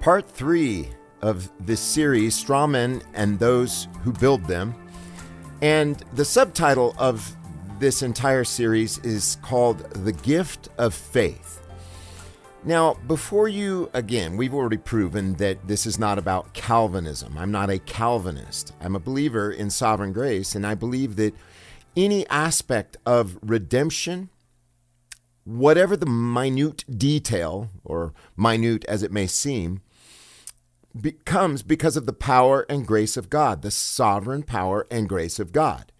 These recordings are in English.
Part 3 of this series, Strawmen and Those Who Build Them. And the subtitle of this entire series is called The Gift of Faith. Now, before we've already proven that this is not about Calvinism. I'm not a Calvinist. I'm a believer in sovereign grace, and I believe that any aspect of redemption, whatever the minute detail, or minute as it may seem, becomes because of the power and grace of God, the sovereign power and grace of God.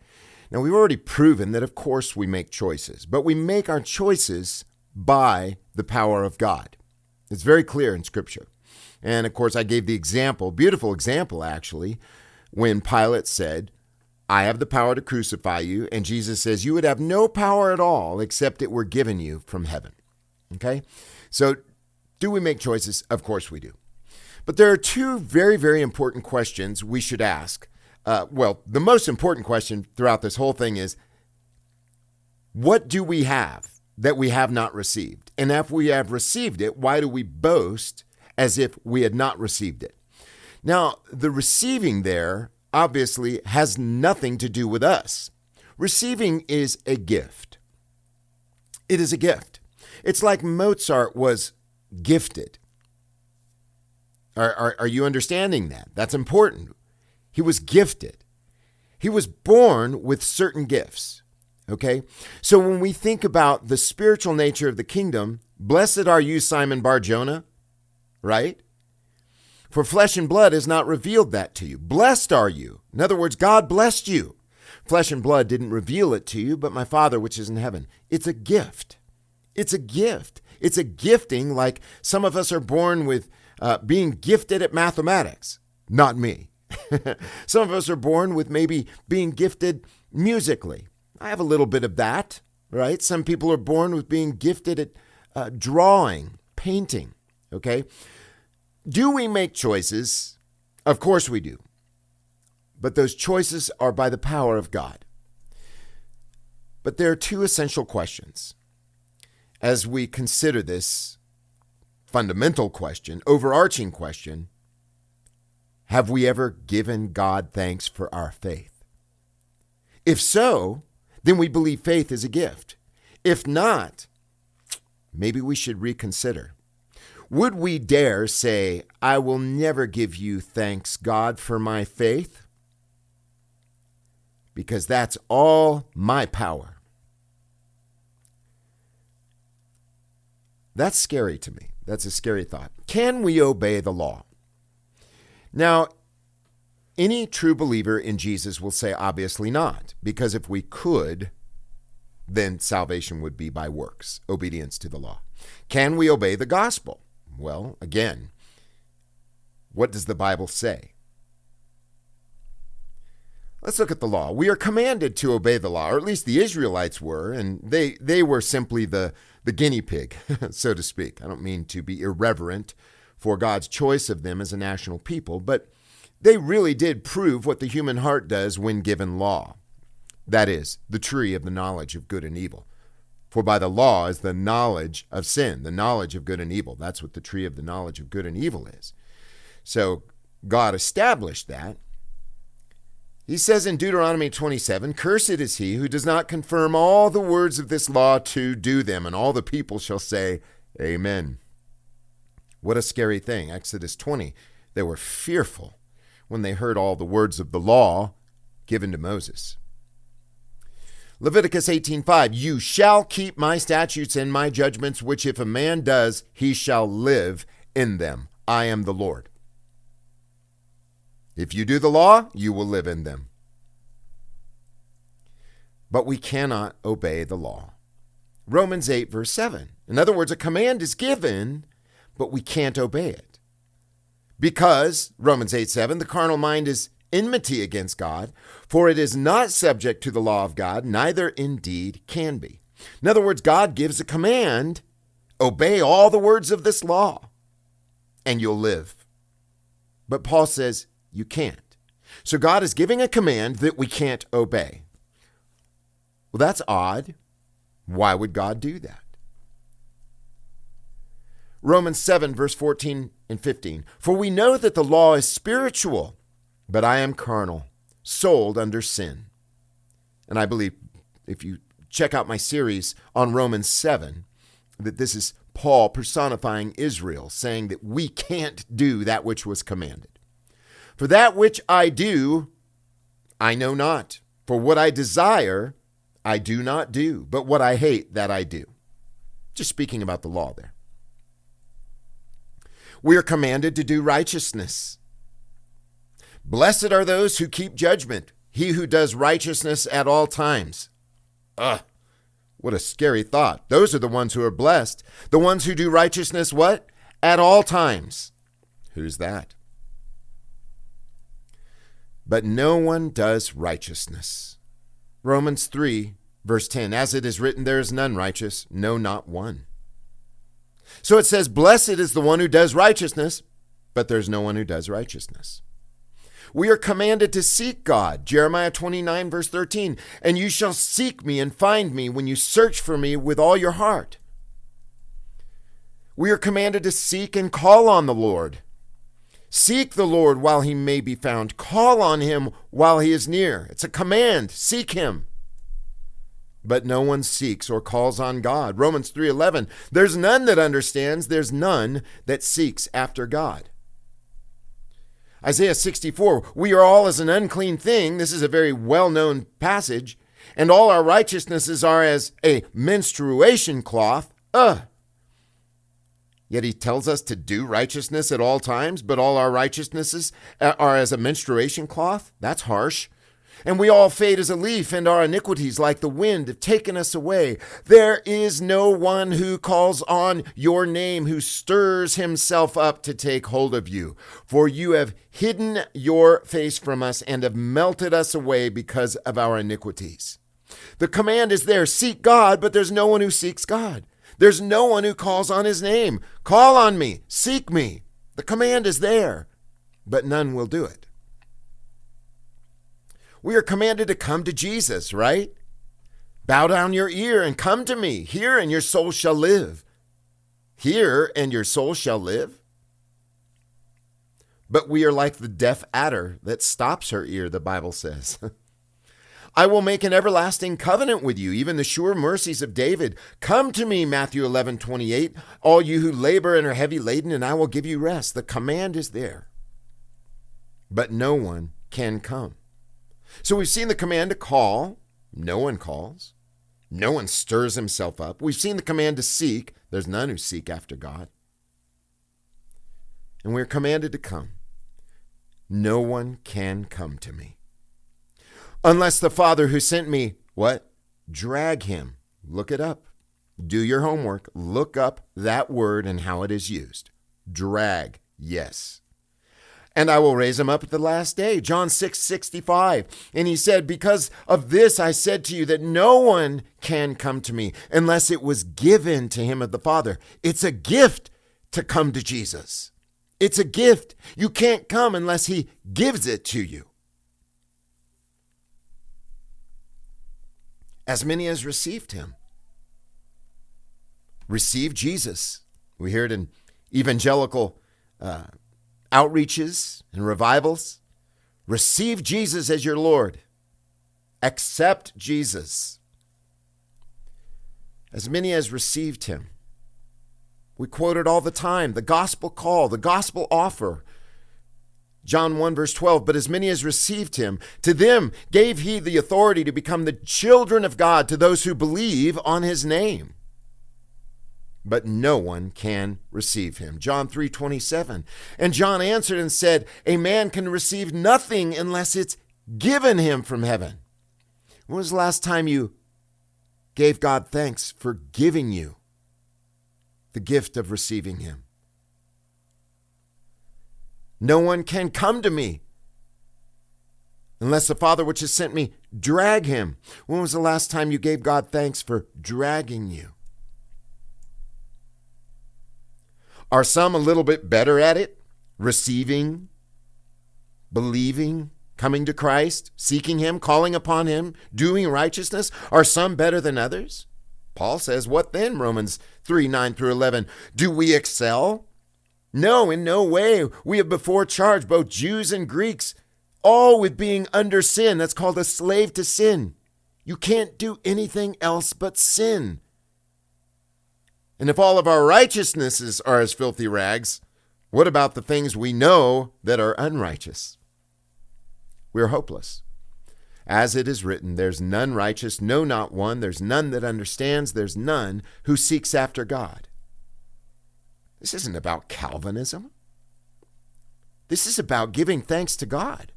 Now, we've already proven that, of course, we make choices, but we make our choices by the power of God. It's very clear in Scripture. And, of course, I gave the example, beautiful example, actually, when Pilate said, I have the power to crucify you, and Jesus says, you would have no power at all except it were given you from heaven. Okay? So, do we make choices? Of course we do. But there are two very, very important questions we should ask. The most important question throughout this whole thing is, what do we have that we have not received? And if we have received it, why do we boast as if we had not received it? Now, the receiving there obviously has nothing to do with us. Receiving is a gift. It is a gift. It's like Mozart was gifted. Are you understanding that? That's important. He was gifted. He was born with certain gifts. Okay? So when we think about the spiritual nature of the kingdom, blessed are you, Simon Bar-Jonah, right? For flesh and blood has not revealed that to you. Blessed are you. In other words, God blessed you. Flesh and blood didn't reveal it to you, but my Father which is in heaven. It's a gift. It's a gift. It's a gifting, like some of us are born with being gifted at mathematics. Not me. Some of us are born with maybe being gifted musically. I have a little bit of that, right? Some people are born with being gifted at drawing, painting, okay? Do we make choices? Of course we do. But those choices are by the power of God. But there are two essential questions as we consider this fundamental question, overarching question. Have we ever given God thanks for our faith? If so, then we believe faith is a gift. If not, maybe we should reconsider. Would we dare say, I will never give you thanks, God, for my faith? Because that's all my power. That's scary to me. That's a scary thought. Can we obey the law? Now, any true believer in Jesus will say, obviously not, because if we could, then salvation would be by works, obedience to the law. Can we obey the gospel? Well, again, what does the Bible say? Let's look at the law. We are commanded to obey the law, or at least the Israelites were, and they were simply the guinea pig, so to speak. I don't mean to be irreverent for God's choice of them as a national people, but they really did prove what the human heart does when given law. That is, the tree of the knowledge of good and evil. For by the law is the knowledge of sin, the knowledge of good and evil. That's what the tree of the knowledge of good and evil is. So God established that. He says in Deuteronomy 27, cursed is he who does not confirm all the words of this law to do them, and all the people shall say, Amen. What a scary thing. Exodus 20, they were fearful when they heard all the words of the law given to Moses. Leviticus 18:5, you shall keep my statutes and my judgments, which if a man does, he shall live in them. I am the Lord. If you do the law, you will live in them. But we cannot obey the law. Romans 8, verse 7. In other words, a command is given, but we can't obey it. Because, Romans 8:7, the carnal mind is enmity against God, for it is not subject to the law of God, neither indeed can be. In other words, God gives a command, obey all the words of this law, and you'll live. But Paul says you can't. So God is giving a command that we can't obey. Well, that's odd. Why would God do that? Romans 7, verse 14 and 15. For we know that the law is spiritual, but I am carnal, sold under sin. And I believe if you check out my series on Romans 7, that this is Paul personifying Israel, saying that we can't do that which was commanded. For that which I do, I know not. For what I desire, I do not do. But what I hate, that I do. Just speaking about the law there. We are commanded to do righteousness. Blessed are those who keep judgment, he who does righteousness at all times. What a scary thought. Those are the ones who are blessed. The ones who do righteousness, what? At all times. Who's that? But no one does righteousness. Romans 3, verse 10. As it is written, there is none righteous, no, not one. So it says, blessed is the one who does righteousness, but there's no one who does righteousness. We are commanded to seek God. Jeremiah 29, verse 13. And you shall seek me and find me when you search for me with all your heart. We are commanded to seek and call on the Lord. Seek the Lord while he may be found. Call on him while he is near. It's a command. Seek him. But no one seeks or calls on God. Romans 3:11. There's none that understands. There's none that seeks after God. Isaiah 64. We are all as an unclean thing. This is a very well-known passage. And all our righteousnesses are as a menstruation cloth. Yet he tells us to do righteousness at all times, but all our righteousnesses are as a menstruation cloth? That's harsh. And we all fade as a leaf, and our iniquities like the wind have taken us away. There is no one who calls on your name, who stirs himself up to take hold of you. For you have hidden your face from us and have melted us away because of our iniquities. The command is there, seek God, but there's no one who seeks God. There's no one who calls on his name. Call on me, seek me. The command is there, but none will do it. We are commanded to come to Jesus, right? Bow down your ear and come to me. Hear and your soul shall live. Hear and your soul shall live. But we are like the deaf adder that stops her ear, the Bible says. I will make an everlasting covenant with you, even the sure mercies of David. Come to me, Matthew 11:28, all you who labor and are heavy laden, and I will give you rest. The command is there, but no one can come. So we've seen the command to call. No one calls. No one stirs himself up. We've seen the command to seek. There's none who seek after God. And we're commanded to come. No one can come to me, unless the Father who sent me, what? Drag him. Look it up. Do your homework. Look up that word and how it is used. Drag, yes. And I will raise him up at the last day. John 6:65. And he said, because of this I said to you that no one can come to me unless it was given to him of the Father. It's a gift to come to Jesus. It's a gift. You can't come unless he gives it to you. As many as received him. Receive Jesus. We hear it in evangelical outreaches and revivals. Receive Jesus as your Lord. Accept Jesus. As many as received him. We quote it all the time. The gospel call, the gospel offer. John 1 verse 12, but as many as received him, to them gave he the authority to become the children of God, to those who believe on his name. But no one can receive him. John 3:27. And John answered and said, a man can receive nothing unless it's given him from heaven. When was the last time you gave God thanks for giving you the gift of receiving him? No one can come to me unless the Father which has sent me drag him. When was the last time you gave God thanks for dragging you? Are some a little bit better at it? Receiving, believing, coming to Christ, seeking him, calling upon him, doing righteousness? Are some better than others? Paul says, what then? Romans 3:9-11. Do we excel? No, in no way. We have before charged both Jews and Greeks, all with being under sin. That's called a slave to sin. You can't do anything else but sin. And if all of our righteousnesses are as filthy rags, what about the things we know that are unrighteous? We're hopeless. As it is written, there's none righteous, no, not one. There's none that understands. There's none who seeks after God. This isn't about Calvinism. This is about giving thanks to God.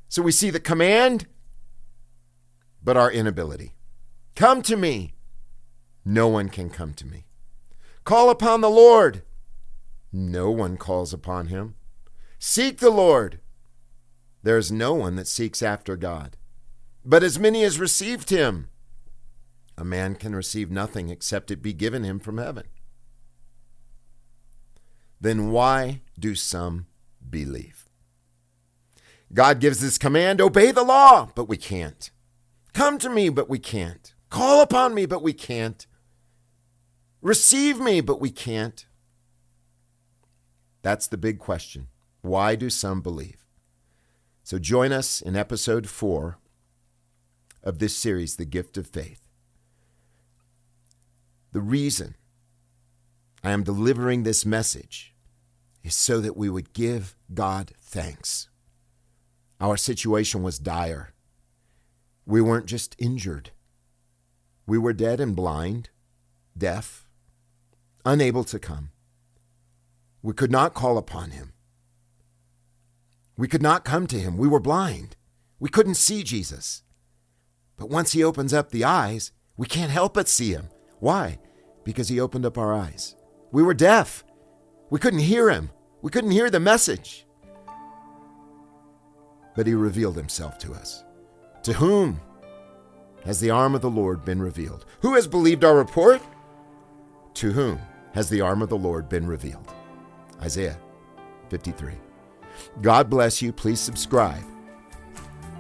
So we see the command, but our inability. Come to me. No one can come to me. Call upon the Lord. No one calls upon him. Seek the Lord. There is no one that seeks after God. But as many as received him, a man can receive nothing except it be given him from heaven. Then why do some believe? God gives this command, obey the law, but we can't. Come to me, but we can't. Call upon me, but we can't. Receive me, but we can't. That's the big question. Why do some believe? So join us in episode 4 of this series, The Gift of Faith. The reason I am delivering this message is so that we would give God thanks. Our situation was dire. We weren't just injured. We were dead and blind, deaf, unable to come. We could not call upon him. We could not come to him. We were blind. We couldn't see Jesus. But once he opens up the eyes, we can't help but see him. Why? Because he opened up our eyes. We were deaf. We couldn't hear him. We couldn't hear the message. But he revealed himself to us. To whom has the arm of the Lord been revealed? Who has believed our report? To whom has the arm of the Lord been revealed? Isaiah 53. God bless you. Please subscribe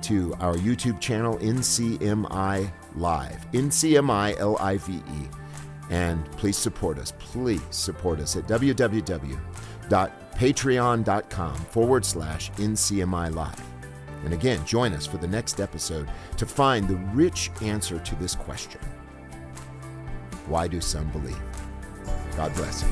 to our YouTube channel, NCMI Live, NCMI LIVE. And please support us. Please support us at www.patreon.com/NCMI Live. And again, join us for the next episode to find the rich answer to this question. Why do some believe? God bless you.